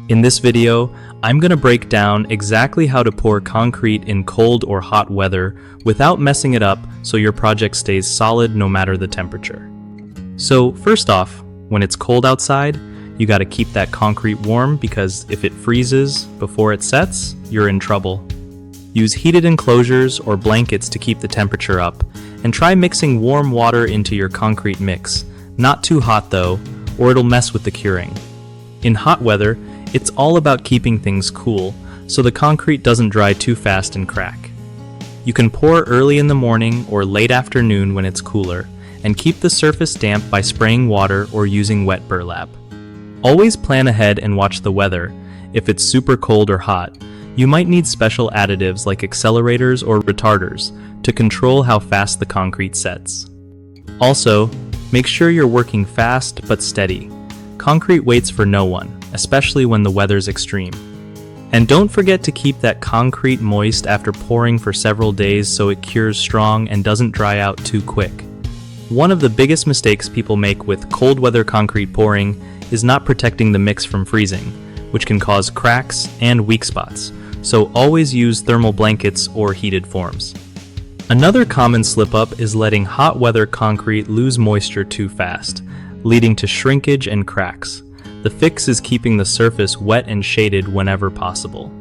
In this video, I'm going to break down exactly how to pour concrete in cold or hot weather without messing it up so your project stays solid no matter the temperature. So first off, when it's cold outside, you got to keep that concrete warm because if it freezes before it sets, you're in trouble. Use heated enclosures or blankets to keep the temperature up, and try mixing warm water into your concrete mix. Not too hot though, or it'll mess with the curing. In hot weather, it's all about keeping things cool, so the concrete doesn't dry too fast and crack. You can pour early in the morning or late afternoon when it's cooler, and keep the surface damp by spraying water or using wet burlap. Always plan ahead and watch the weather. If it's super cold or hot, you might need special additives like accelerators or retarders to control how fast the concrete sets. Also, make sure you're working fast but steady. Concrete waits for no one, especially when the weather's extreme. And don't forget to keep that concrete moist after pouring for several days so it cures strong and doesn't dry out too quick. One of the biggest mistakes people make with cold weather concrete pouring is not protecting the mix from freezing, which can cause cracks and weak spots, so always use thermal blankets or heated forms. Another common slip-up is letting hot weather concrete lose moisture too fast, leading to shrinkage and cracks. The fix is keeping the surface wet and shaded whenever possible.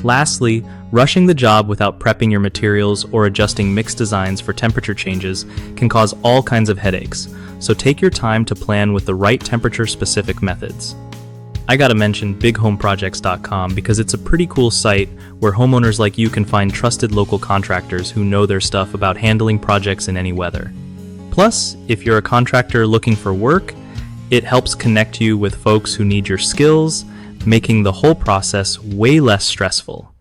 Lastly, rushing the job without prepping your materials or adjusting mix designs for temperature changes can cause all kinds of headaches, so take your time to plan with the right temperature-specific methods. I gotta mention bighomeprojects.com because it's a pretty cool site where homeowners like you can find trusted local contractors who know their stuff about handling projects in any weather. Plus, if you're a contractor looking for work, it helps connect you with folks who need your skills, making the whole process way less stressful.